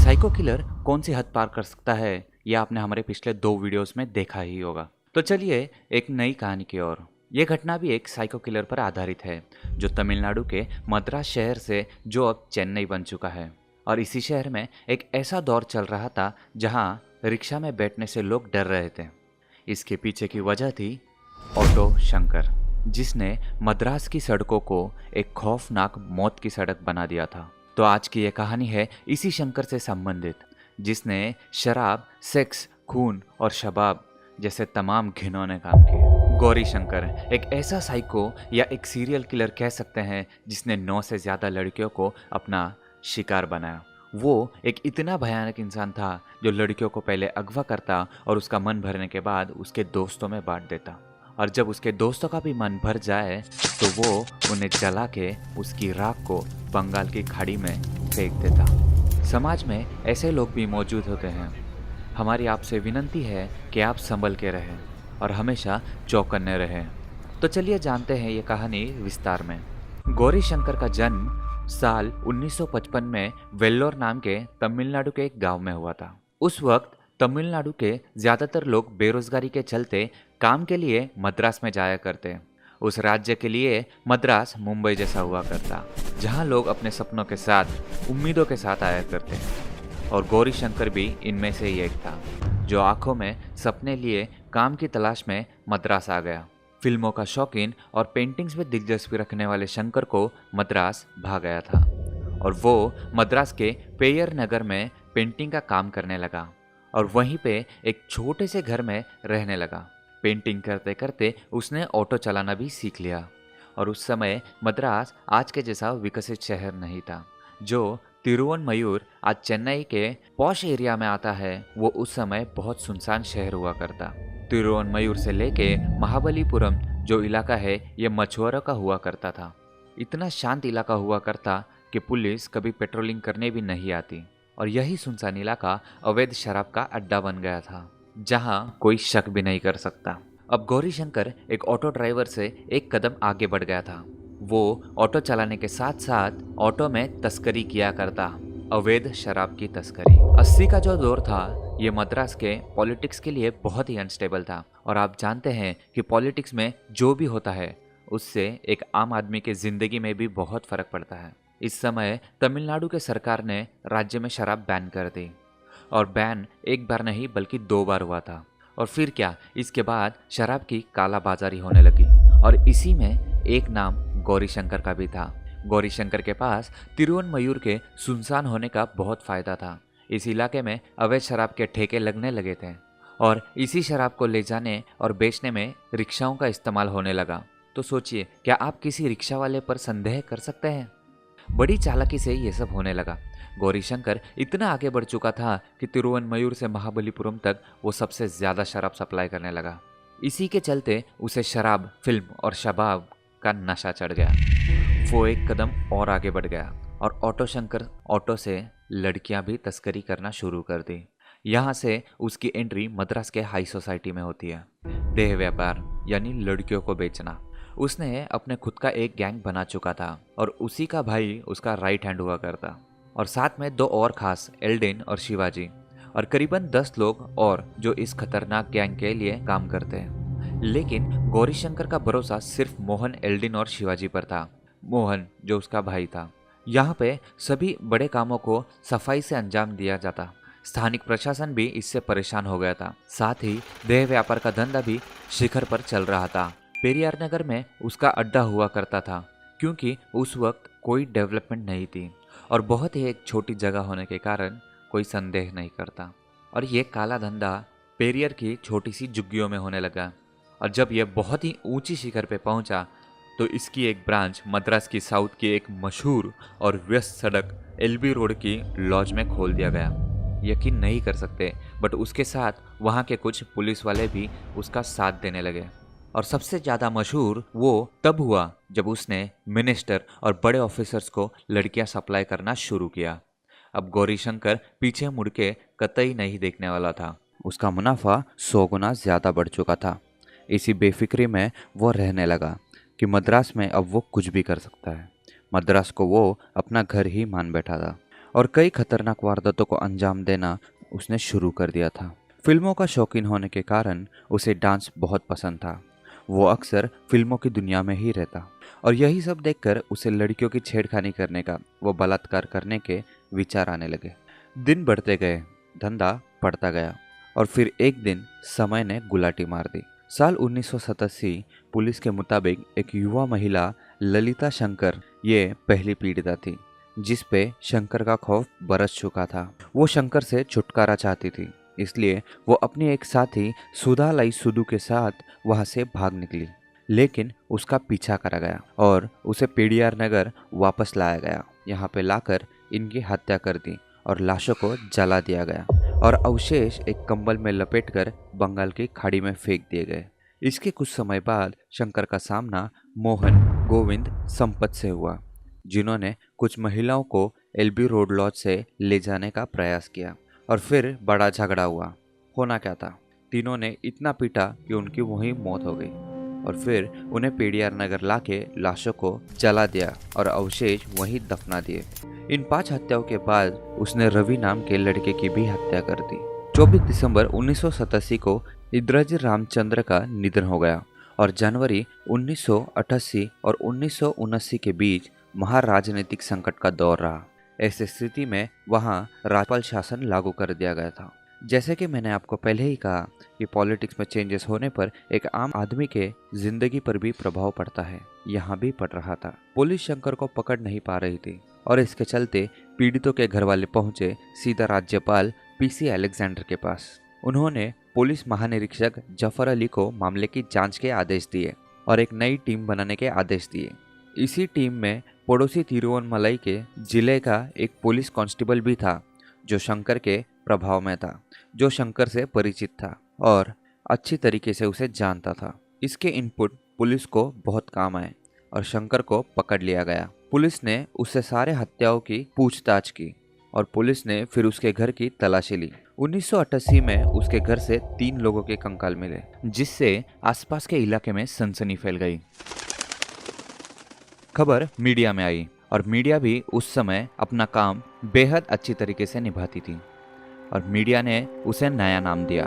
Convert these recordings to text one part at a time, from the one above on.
Psycho killer कौन सी हद पार कर सकता है, यह आपने हमारे पिछले 2 वीडियोस में देखा ही होगा। तो चलिए एक नई कहानी की ओर। यह घटना भी एक साइको किलर पर आधारित है, जो तमिलनाडु के मद्रास शहर से जो अब चेन्नई बन चुका है। और इसी शहर में एक ऐसा दौर चल रहा था जहां रिक्शा में बैठने से लोग डर रहे थे। इसके पीछे की वजह थी ऑटो शंकर, जिसने मद्रास की सड़कों को एक खौफनाक मौत की सड़क बना दिया था। तो आज की यह कहानी है इसी शंकर से संबंधित, जिसने शराब, सेक्स, खून और शबाब जैसे तमाम घिनौने काम किए। गौरी शंकर एक ऐसा साइको या एक सीरियल किलर कह सकते हैं, जिसने 9 से ज़्यादा लड़कियों को अपना शिकार बनाया। वो एक इतना भयानक इंसान था जो लड़कियों को पहले अगवा करता और उसका मन भरने के बाद उसके दोस्तों में बांट देता, और जब उसके दोस्तों का भी मन भर जाए तो वो उन्हें जला के उसकी राख को बंगाल की खाड़ी में फेंक देता। समाज में ऐसे लोग भी मौजूद होते हैं। हमारी आपसे विनती है कि आप संभल के रहें और हमेशा चौकन्ने रहें। तो चलिए जानते हैं ये कहानी विस्तार में। गौरी शंकर का जन्म साल 1955 में वेल्लोर नाम के तमिलनाडु के एक गांव में हुआ था। उस वक्त तमिलनाडु के ज़्यादातर लोग बेरोजगारी के चलते काम के लिए मद्रास में जाया करते। उस राज्य के लिए मद्रास मुंबई जैसा हुआ करता, जहां लोग अपने सपनों के साथ, उम्मीदों के साथ आया करते। और गौरी शंकर भी इनमें से ही एक था, जो आंखों में सपने लिए काम की तलाश में मद्रास आ गया। फिल्मों का शौकीन और पेंटिंग्स में दिलचस्पी रखने वाले शंकर को मद्रास भाग गया था, और वो मद्रास के पेयर नगर में पेंटिंग का काम करने लगा और वहीं पे एक छोटे से घर में रहने लगा। पेंटिंग करते करते उसने ऑटो चलाना भी सीख लिया। और उस समय मद्रास आज के जैसा विकसित शहर नहीं था। जो तिरुवनमयूर आज चेन्नई के पॉश एरिया में आता है, वो उस समय बहुत सुनसान शहर हुआ करता। तिरुवनमयूर से लेके महाबलीपुरम जो इलाका है, ये मछुआरों का हुआ करता था। इतना शांत इलाका हुआ करता कि पुलिस कभी पेट्रोलिंग करने भी नहीं आती। और यही सुनसान इलाका अवैध शराब का अड्डा बन गया था, जहां कोई शक भी नहीं कर सकता। अब गौरी शंकर एक ऑटो ड्राइवर से एक कदम आगे बढ़ गया था। वो ऑटो चलाने के साथ साथ ऑटो में तस्करी किया करता, अवैध शराब की तस्करी। 80 का जो दौर था, ये मद्रास के पॉलिटिक्स के लिए बहुत ही अनस्टेबल था। और आप जानते हैं कि पॉलिटिक्स में जो भी होता है, उससे एक आम आदमी के जिंदगी में भी बहुत फर्क पड़ता है। इस समय तमिलनाडु के सरकार ने राज्य में शराब बैन कर दी, और बैन एक बार नहीं बल्कि 2 बार हुआ था। और फिर क्या, इसके बाद शराब की कालाबाजारी होने लगी। और इसी में एक नाम गौरी शंकर का भी था। गौरी शंकर के पास तिरुवनमयूर के सुनसान होने का बहुत फायदा था। इस इलाके में अवैध शराब के ठेके लगने लगे थे, और इसी शराब को ले जाने और बेचने में रिक्शाओं का इस्तेमाल होने लगा। तो सोचिए, क्या आप किसी रिक्शा वाले पर संदेह कर सकते हैं? बड़ी चालाकी से ये सब होने लगा। गौरी शंकर इतना आगे बढ़ चुका था कि तिरुवनमयूर से महाबलीपुरम तक वो सबसे ज्यादा शराब सप्लाई करने लगा। इसी के चलते उसे शराब, फिल्म और शबाब का नशा चढ़ गया। वो एक कदम और आगे बढ़ गया और ऑटो शंकर ऑटो से लड़कियां भी तस्करी करना शुरू कर दी। यहाँ से उसकी एंट्री मद्रास के हाई सोसाइटी में होती है। देह व्यापार यानी लड़कियों को बेचना। उसने अपने खुद का एक गैंग बना चुका था, और उसी का भाई उसका राइट हैंड हुआ करता। और साथ में 2 और खास, एल्डिन और शिवाजी, और करीबन 10 लोग और जो इस खतरनाक गैंग के लिए काम करते हैं। लेकिन गौरी शंकर का भरोसा सिर्फ मोहन, एल्डिन और शिवाजी पर था। मोहन जो उसका भाई था। यहाँ पे सभी बड़े कामों को सफाई से अंजाम दिया जाता। स्थानिक प्रशासन भी इससे परेशान हो गया था। साथ ही देह व्यापार का धंधा भी शिखर पर चल रहा था। पेरियार नगर में उसका अड्डा हुआ करता था, क्योंकि उस वक्त कोई डेवलपमेंट नहीं थी और बहुत ही एक छोटी जगह होने के कारण कोई संदेह नहीं करता। और ये काला धंधा पेरियर की छोटी सी झुग्गियों में होने लगा। और जब यह बहुत ही ऊंची शिखर पे पहुंचा, तो इसकी एक ब्रांच मद्रास की साउथ की एक मशहूर और व्यस्त सड़क एलबी रोड की लॉज में खोल दिया गया। यकीन नहीं कर सकते, बट उसके साथ वहाँ के कुछ पुलिस वाले भी उसका साथ देने लगे। और सबसे ज़्यादा मशहूर वो तब हुआ जब उसने मिनिस्टर और बड़े ऑफिसर्स को लड़कियां सप्लाई करना शुरू किया। अब गौरी शंकर पीछे मुड़ के कतई नहीं देखने वाला था। उसका मुनाफा 100 गुना ज़्यादा बढ़ चुका था। इसी बेफिक्री में वो रहने लगा कि मद्रास में अब वो कुछ भी कर सकता है। मद्रास को वो अपना घर ही मान बैठा था। और कई खतरनाक वारदातों को अंजाम देना उसने शुरू कर दिया था। फिल्मों का शौकीन होने के कारण उसे डांस बहुत पसंद था। वो अक्सर फिल्मों की दुनिया में ही रहता और यही सब देखकर उसे लड़कियों की छेड़खानी करने का, वो बलात्कार करने के विचार आने लगे। दिन बढ़ते गए, धंधा बढ़ता गया और फिर एक दिन समय ने गुलाटी मार दी। साल 1987 पुलिस के मुताबिक एक युवा महिला ललिता शंकर ये पहली पीड़िता थी जिस पे शंकर का खौफ बरस चुका था। वो शंकर से छुटकारा चाहती थी, इसलिए वो अपनी एक साथी सुधा लाई सुधु के साथ वहां से भाग निकली, लेकिन उसका पीछा करा गया और उसे पेडियार नगर वापस लाया गया। यहाँ पे लाकर इनकी हत्या कर दी और लाशों को जला दिया गया और अवशेष एक कंबल में लपेटकर बंगाल की खाड़ी में फेंक दिए गए। इसके कुछ समय बाद शंकर का सामना मोहन, गोविंद, संपत से हुआ, जिन्होंने कुछ महिलाओं को एलबी रोड लॉज से ले जाने का प्रयास किया और फिर बड़ा झगड़ा हुआ। होना क्या था, तीनों ने इतना पीटा कि उनकी वहीं मौत हो गई और फिर उन्हें पेडियार नगर लाके लाशों को जला दिया और अवशेष वहीं दफना दिए। इन 5 हत्याओं के बाद उसने रवि नाम के लड़के की भी हत्या कर दी। 24 दिसंबर 1987 को इद्राजी रामचंद्र का निधन हो गया और जनवरी 1988 और 1979 के बीच महाराजनीतिक संकट का दौर रहा। ऐसी स्थिति में वहां राज्यपाल शासन लागू कर दिया गया था। जैसे कि मैंने आपको पहले ही कहा कि पॉलिटिक्स में चेंजेस होने पर एक आम आदमी के जिंदगी पर भी प्रभाव पड़ता है। यहाँ भी पड़ रहा था। पुलिस शंकर को पकड़ नहीं पा रही थी और इसके चलते पीड़ितों के घर वाले पहुंचे सीधा राज्यपाल पीसी अलेक्जेंडर के पास। उन्होंने पुलिस महानिरीक्षक जफर अली को मामले की जांच के आदेश दिए और एक नई टीम बनाने के आदेश दिए। इसी टीम में पड़ोसी तिरुवन्नमलई के जिले का एक पुलिस कांस्टेबल भी था जो शंकर के प्रभाव में था, जो शंकर से परिचित था और अच्छी तरीके से उसे जानता था। इसके इनपुट पुलिस को बहुत काम आए और शंकर को पकड़ लिया गया। पुलिस ने उससे सारे हत्याओं की पूछताछ की और पुलिस ने फिर उसके घर की तलाशी ली। 1988 में उसके घर से 3 लोगों के कंकाल मिले, जिससे आसपास के इलाके में सनसनी फैल गई। खबर मीडिया में आई और मीडिया भी उस समय अपना काम बेहद अच्छी तरीके से निभाती थी और मीडिया ने उसे नया नाम दिया,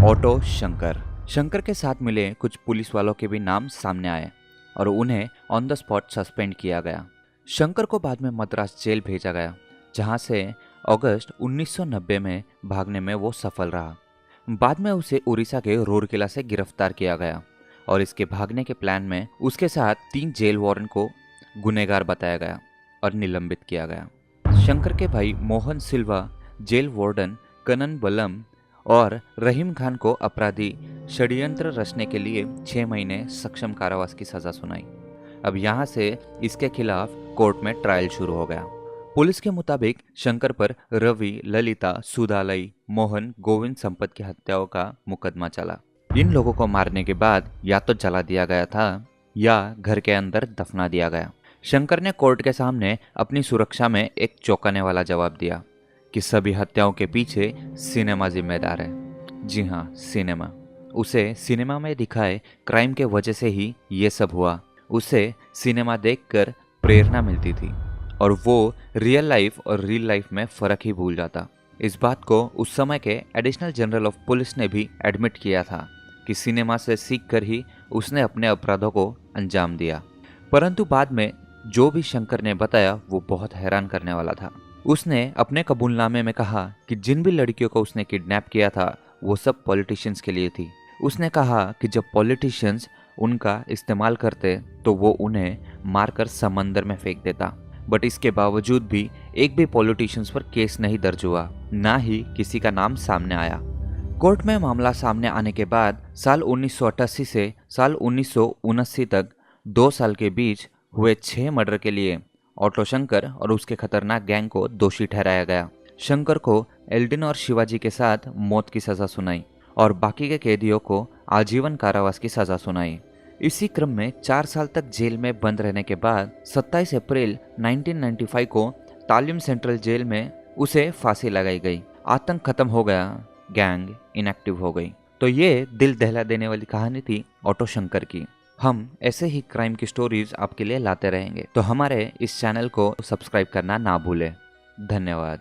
ऑटो शंकर। शंकर के साथ मिले कुछ पुलिस वालों के भी नाम सामने आए और उन्हें ऑन द स्पॉट सस्पेंड किया गया। शंकर को बाद में मद्रास जेल भेजा गया, जहां से अगस्त 1990 में भागने में वो सफल रहा। बाद में उसे उड़ीसा के रूरकेला से गिरफ्तार किया गया और इसके भागने के प्लान में उसके साथ 3 जेल वार्डन को गुनहगार बताया गया और निलंबित किया गया। शंकर के भाई मोहन सिल्वा जेल वार्डन कनन बलम और रहीम खान को अपराधी षड्यंत्र रचने के लिए 6 महीने सक्षम कारावास की सजा सुनाई। अब यहाँ से इसके खिलाफ कोर्ट में ट्रायल शुरू हो गया। पुलिस के मुताबिक शंकर पर रवि, ललिता, सुधालई, मोहन, गोविंद, संपत की हत्याओं का मुकदमा चला। इन लोगों को मारने के बाद या तो जला दिया गया था या घर के अंदर दफना दिया गया। शंकर ने कोर्ट के सामने अपनी सुरक्षा में एक चौंकाने वाला जवाब दिया कि सभी हत्याओं के पीछे सिनेमा जिम्मेदार है। जी हाँ, सिनेमा। उसे सिनेमा में दिखाए क्राइम के वजह से ही ये सब हुआ। उसे सिनेमा देखकर प्रेरणा मिलती थी और वो रियल लाइफ और रियल लाइफ में फ़र्क ही भूल जाता। इस बात को उस समय के एडिशनल जनरल ऑफ पुलिस ने भी एडमिट किया था कि सिनेमा से सीखकर ही उसने अपने अपराधों को अंजाम दिया। परंतु बाद में जो भी शंकर ने बताया वो बहुत हैरान करने वाला था। उसने अपने कबूलनामे में कहा कि जिन भी लड़कियों को उसने किडनैप किया था वो सब पॉलिटिशियंस के लिए थी। उसने कहा कि जब पॉलिटिशियंस उनका इस्तेमाल करते तो वो उन्हें मारकर समंदर में फेंक देता। बट इसके बावजूद भी एक भी पॉलिटिशियंस पर केस नहीं दर्ज हुआ, ना ही किसी का नाम सामने आया। कोर्ट में मामला सामने आने के बाद साल 1988 से साल 1979 तक 2 साल के बीच हुए 6 मर्डर के लिए ऑटो शंकर और उसके खतरनाक गैंग को दोषी ठहराया गया। शंकर को एल्डिन और शिवाजी के साथ मौत की सजा सुनाई और बाकी के कैदियों को आजीवन कारावास की सजा सुनाई। इसी क्रम में 4 साल तक जेल में बंद रहने के बाद 27 अप्रैल 1995 को तालिम सेंट्रल जेल में उसे फांसी लगाई गई। आतंक खत्म हो गया, गैंग इनएक्टिव हो गई। तो ये दिल दहला देने वाली कहानी थी ऑटो शंकर की। हम ऐसे ही क्राइम की स्टोरीज आपके लिए लाते रहेंगे, तो हमारे इस चैनल को सब्सक्राइब करना ना भूलें। धन्यवाद।